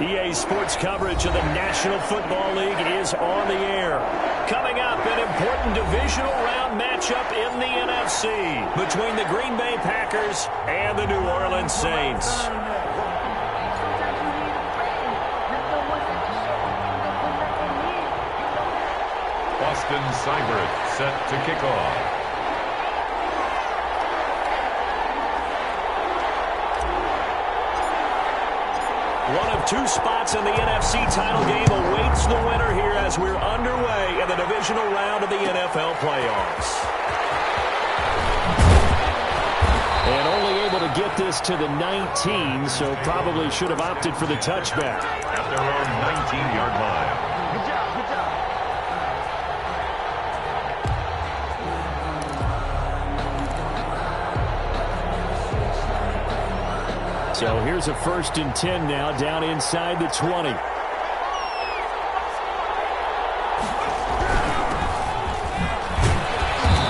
EA Sports coverage of the National Football League is on the air. Coming up, an important divisional round matchup in the NFC between the Green Bay Packers and the New Orleans Saints. Austin Seibert set to kick off. One of two spots in the NFC title game awaits the winner here as we're underway in the divisional round of the NFL playoffs. And only able to get this to the 19, so probably should have opted for the touchback. At their own 19-yard line. So here's a 1st and 10 now, down inside the 20.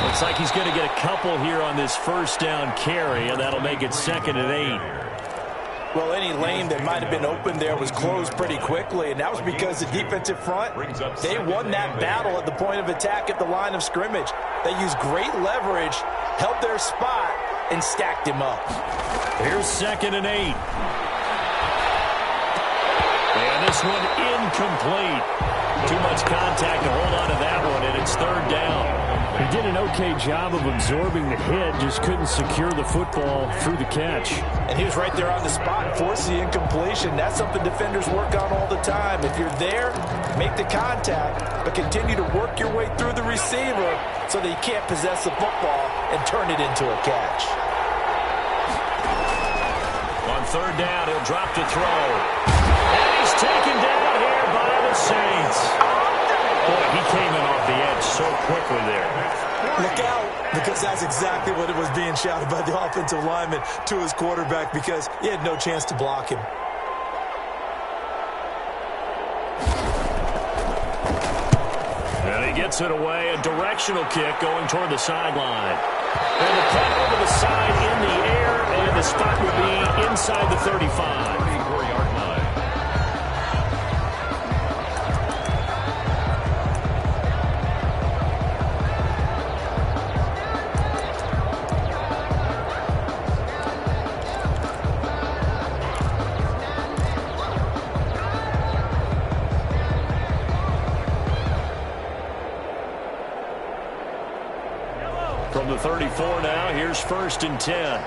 Looks like he's going to get a couple here on this 1st down carry, and that'll make it 2nd and 8. Well, any lane that might have been open there was closed pretty quickly, and that was because the defensive front, they won that battle at the point of attack at the line of scrimmage. They used great leverage, held their spot, and stacked him up. Here's 2nd and 8. And this one incomplete. Too much contact to hold on to that one, and it's 3rd down. He did an okay job of absorbing the hit, just couldn't secure the football through the catch. And he was right there on the spot, forced the incompletion. That's something defenders work on all the time. If you're there, make the contact, but continue to work your way through the receiver so that you can't possess the football and turn it into a catch. On 3rd down, he'll drop to throw. And he's taken down here by the Saints. Boy, he came in off the edge so quickly there. Look out, because that's exactly what it was being shouted by the offensive lineman to his quarterback, because he had no chance to block him. And he gets it away, a directional kick going toward the sideline. And the punt over the side in the air, and the spot will be inside the 35. 34-yard line. From the 34 now, here's 1st and 10.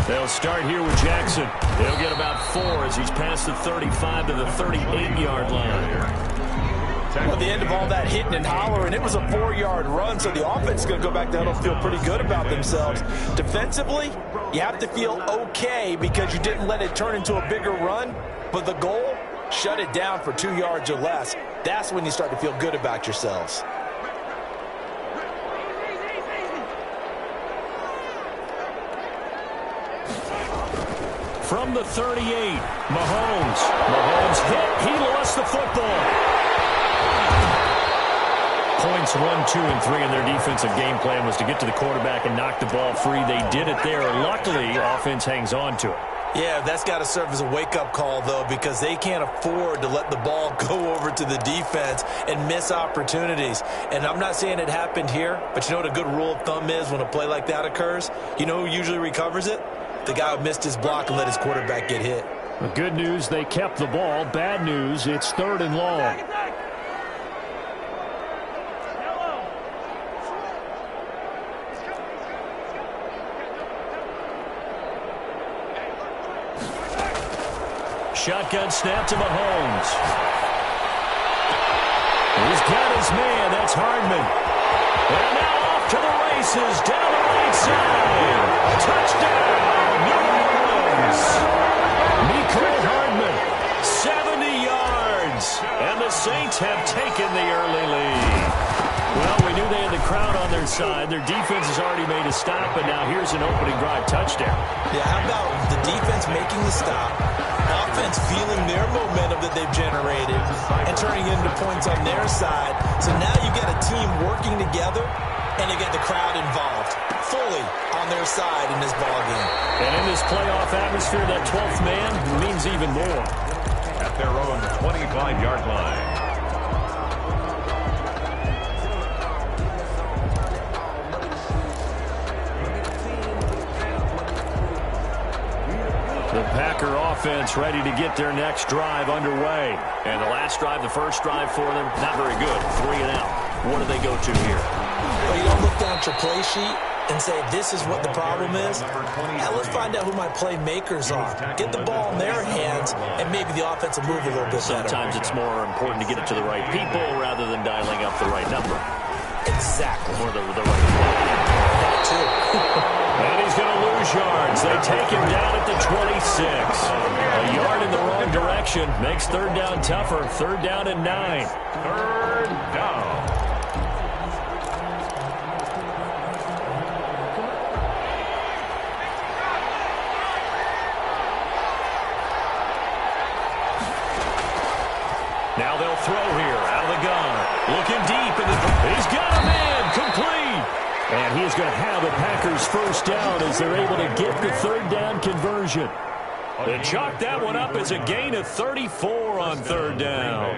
They'll start here with Jackson. They'll get about 4 as he's past the 35 to the 38-yard line. Well, at the end of all that hitting and hollering, it was a 4-yard run, so the offense is going to go back down and feel pretty good about themselves. Defensively, you have to feel okay because you didn't let it turn into a bigger run, but the goal, shut it down for 2 yards or less. That's when you start to feel good about yourselves. From the 38, Mahomes. Mahomes hit. He lost the football. Points 1, 2, and 3 in their defensive game plan was to get to the quarterback and knock the ball free. They did it there. Luckily, offense hangs on to it. Yeah, that's got to serve as a wake-up call, though, because they can't afford to let the ball go over to the defense and miss opportunities. And I'm not saying it happened here, but you know what a good rule of thumb is when a play like that occurs? You know who usually recovers it? The guy who missed his block and let his quarterback get hit. The good news, they kept the ball. Bad news, it's 3rd and long. Shotgun snap to Mahomes. He's got his man. That's Hardman. And now off to the races down the right side. Touchdown, New Orleans. Mecole Hardman, 70 yards. And the Saints have taken the early lead. Well, we knew they had the crowd on their side. Their defense has already made a stop, but now here's an opening drive touchdown. Yeah, how about the defense making the stop, offense feeling their momentum that they've generated, and turning into points on their side. So now you've got a team working together and to get the crowd involved, fully on their side in this ball game. And in this playoff atmosphere, that 12th man means even more. At their own 25-yard line. The Packer offense ready to get their next drive underway. And the last drive, the first drive for them, not very good. 3 and out. What do they go to here? Well, you don't look down at your play sheet and say, this is what the problem is. Now let's find out who my playmakers are. Get the ball in their hands, and maybe the offense will move a little bit better. Sometimes it's more important to get it to the right people rather than dialing up the right number. Exactly. Or the right play. That too. And he's going to lose yards. They take him down at the 26. A yard in the wrong direction makes third down tougher. Third down and 9. Third down. Now they'll throw here out of the gun. Looking deep. He's got a man complete. And he is going to have the Packers first down as they're able to get the third down conversion. They chalk that one up as a gain of 34 on third down.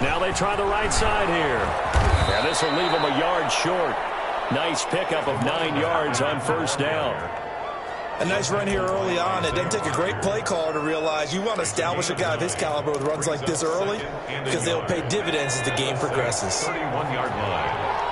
Now they try the right side here. And this will leave them a yard short. Nice pickup of 9 yards on first down. A nice run here early on. It doesn't take a great play caller to realize you want to establish a guy of his caliber with runs like this early because they'll pay dividends as the game progresses. 31-yard line.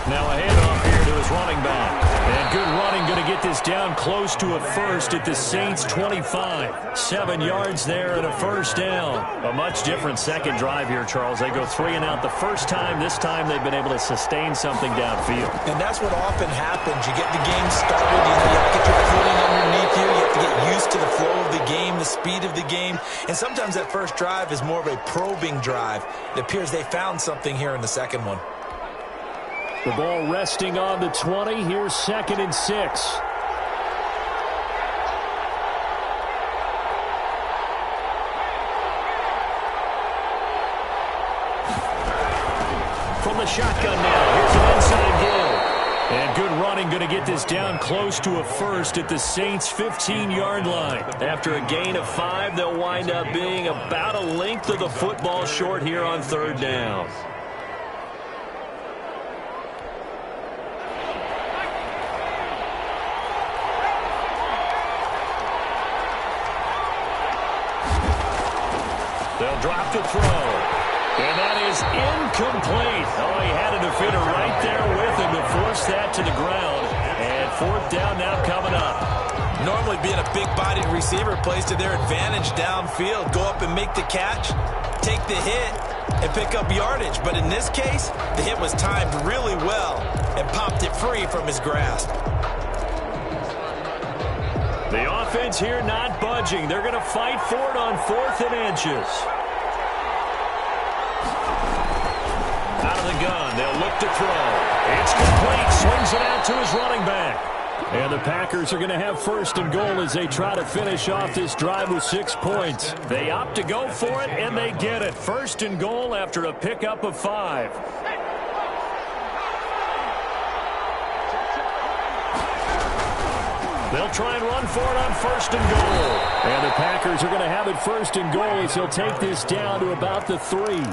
Now a handoff here to his running back. And good running, going to get this down close to a first at the Saints 25. 7 yards there and a first down. A much different second drive here, Charles. They go 3 and out the first time. This time they've been able to sustain something downfield. And that's what often happens. You get the game started, you have to get your footing underneath you. You have to get used to the flow of the game, the speed of the game. And sometimes that first drive is more of a probing drive. It appears they found something here in the second one. The ball resting on the 20. Here's 2nd and 6. From the shotgun now. Here's an inside hill. And good running, going to get this down close to a first at the Saints' 15-yard line. After a gain of 5, they'll wind up being about a length of the football short here on third down. They'll drop to throw. And that is incomplete. Oh, he had a defender right there with him to force that to the ground. And fourth down now coming up. Normally being a big-bodied receiver plays to their advantage downfield. Go up and make the catch, take the hit, and pick up yardage. But in this case, the hit was timed really well and popped it free from his grasp. The offense here not budging. They're going to fight for it on 4th and inches. Out of the gun. They'll look to throw. It's complete. Swings it out to his running back. And the Packers are going to have 1st and goal as they try to finish off this drive with 6 points. They opt to go for it, and they get it. 1st and goal after a pickup of 5. They'll try and run for it on 1st and goal. And the Packers are going to have it 1st and goal as he'll take this down to about the 3.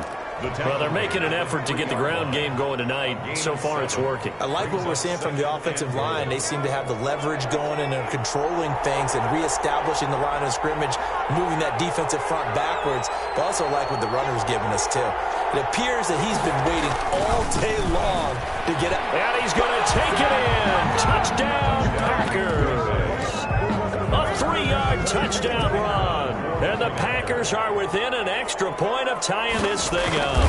Well, they're making an effort to get the ground game going tonight. So far, it's working. I like what we're seeing from the offensive line. They seem to have the leverage going and they're controlling things and reestablishing the line of scrimmage, moving that defensive front backwards. But also like what the runner's giving us, too. It appears that he's been waiting all day long to get out. And he's going to take it in. Touchdown, Packers. A 3-yard touchdown run. And the Packers are within an extra point of tying this thing up.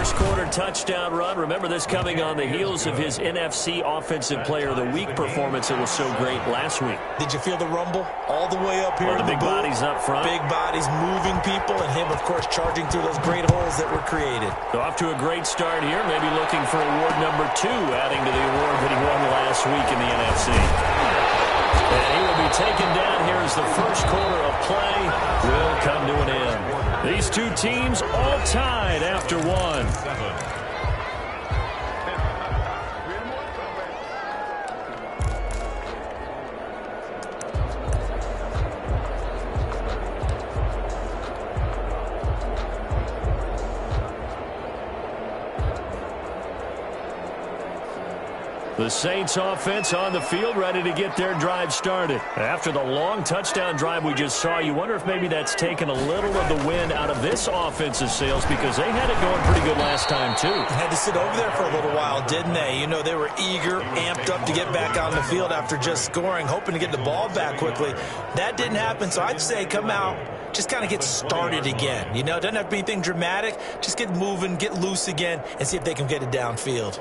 first quarter touchdown run. Remember this coming on the heels of his NFC Offensive Player of the Week performance that was so great last week. Did you feel the rumble all the way up here? Well, the big bodies up front. Big bodies moving people, and him, of course, charging through those great holes that were created. So off to a great start here, maybe looking for award number 2, adding to the award that he won last week in the NFC. And he will be taken down here as the first quarter of play will come to an end. These two teams all tied after one. The Saints offense on the field, ready to get their drive started. After the long touchdown drive we just saw, you wonder if maybe that's taken a little of the wind out of this offensive sails, because they had it going pretty good last time, too. Had to sit over there for a little while, didn't they? You know, they were eager, amped up to get back on the field after just scoring, hoping to get the ball back quickly. That didn't happen, so I'd say come out, just kind of get started again. You know, it doesn't have to be anything dramatic. Just get moving, get loose again, and see if they can get it downfield.